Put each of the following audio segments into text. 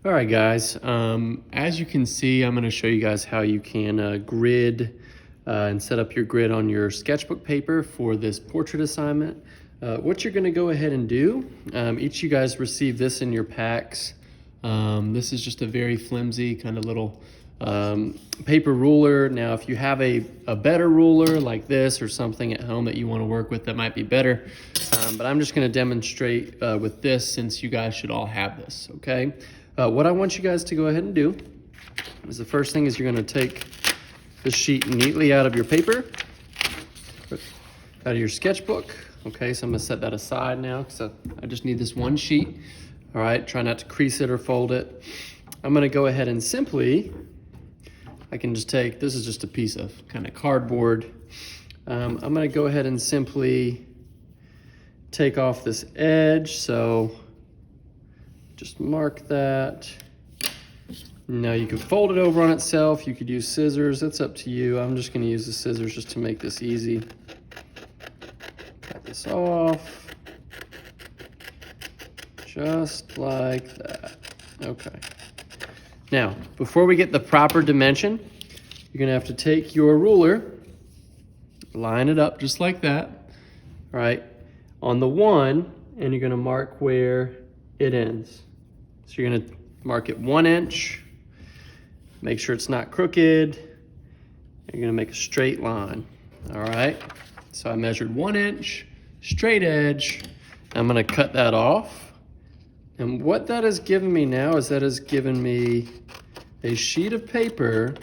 All right, guys, as you can see, I'm going to show you guys how you can grid and set up your grid on your sketchbook paper for this portrait assignment. What you're going to go ahead and do, each of you guys receive this in your packs. This is just a very flimsy kind of little paper ruler. Now, if you have a better ruler like this or something at home that you want to work with, that might be better. But I'm just going to demonstrate with this since you guys should all have this, okay? What I want you guys to go ahead and do is the first thing is you're going to take this sheet neatly out of your paper, out of your sketchbook. Okay, so I'm going to set that aside now because I just need this one sheet. All right, try not to crease it or fold it. I'm going to go ahead and simply, I can just take, this is just a piece of kind of cardboard. I'm going to go ahead and simply take off this edge. So just mark that. Now you can fold it over on itself. You could use scissors. It's up to you. I'm just going to use the scissors just to make this easy. Cut this off. Just like that. Okay. Now, before we get the proper dimension, you're going to have to take your ruler, line it up just like that, all right, on the one, and you're going to mark where it ends. So you're going to mark it 1 inch, make sure it's not crooked, you're going to make a straight line, all right? So I measured 1 inch, straight edge, I'm going to cut that off. And what that has given me now is that has given me a sheet of paper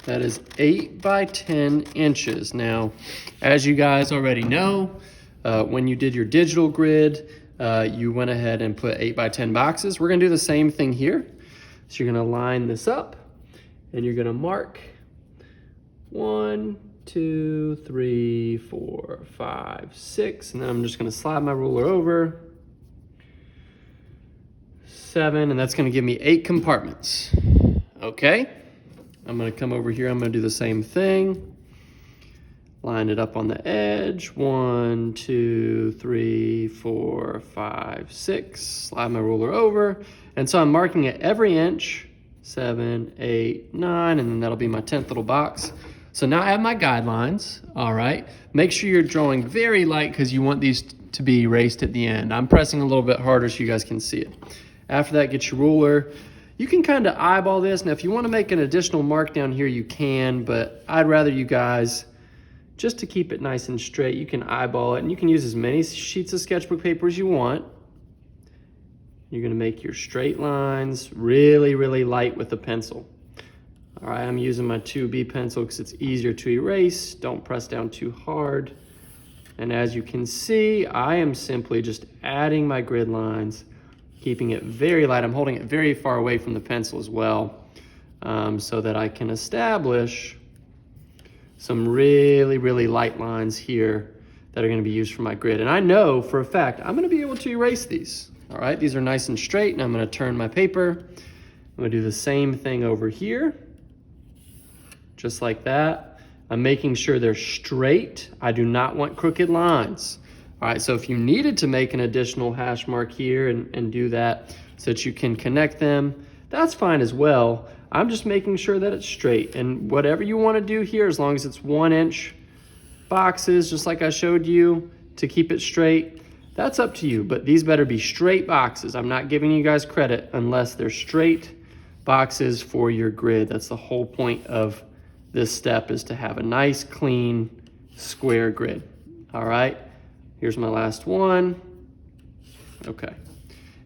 that is 8 by 10 inches. Now, as you guys already know, when you did your digital grid, you went ahead and put 8 by 10 boxes. We're gonna do the same thing here. So you're gonna line this up and you're gonna mark 1, 2, 3, 4, 5, 6, and then I'm just gonna slide my ruler over. 7, and that's going to give me 8 compartments. Okay, I'm going to come over here. I'm going to do the same thing. Line it up on the edge. 1, 2, 3, 4, 5, 6. Slide my ruler over. And so I'm marking it every inch. 7, 8, 9, and then that'll be my 10th little box. So now I have my guidelines. All right. Make sure you're drawing very light because you want these to be erased at the end. I'm pressing a little bit harder so you guys can see it. After that, get your ruler. You can kind of eyeball this. Now, if you want to make an additional mark down here, you can, but I'd rather you guys, just to keep it nice and straight, you can eyeball it, and you can use as many sheets of sketchbook paper as you want. You're going to make your straight lines really, really light with the pencil. All right, I'm using my 2B pencil because it's easier to erase. Don't press down too hard. And as you can see, I am simply just adding my grid lines, keeping it very light. I'm holding it very far away from the pencil as well, so that I can establish some really, really light lines here that are going to be used for my grid. And I know for a fact I'm going to be able to erase these. All right, these are nice and straight, and I'm going to turn my paper. I'm going to do the same thing over here, just like that. I'm making sure they're straight. I do not want crooked lines. All right, so if you needed to make an additional hash mark here and do that so that you can connect them, that's fine as well. I'm just making sure that it's straight. And whatever you want to do here, as long as it's 1 inch boxes, just like I showed you, to keep it straight, that's up to you. But these better be straight boxes. I'm not giving you guys credit unless they're straight boxes for your grid. That's the whole point of this step, is to have a nice, clean, square grid. All right. Here's my last one. Okay.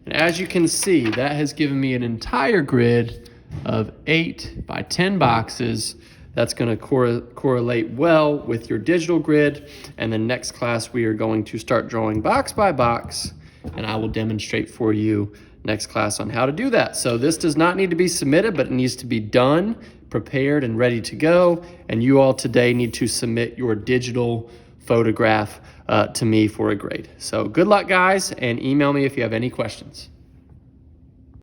And as you can see, that has given me an entire grid of 8 by 10 boxes. That's going to correlate well with your digital grid. And then next class, we are going to start drawing box by box, and I will demonstrate for you next class on how to do that. So this does not need to be submitted, but it needs to be done, prepared, and ready to go. And you all today need to submit your digital photograph to me for a grade. So good luck, guys, and email me if you have any questions.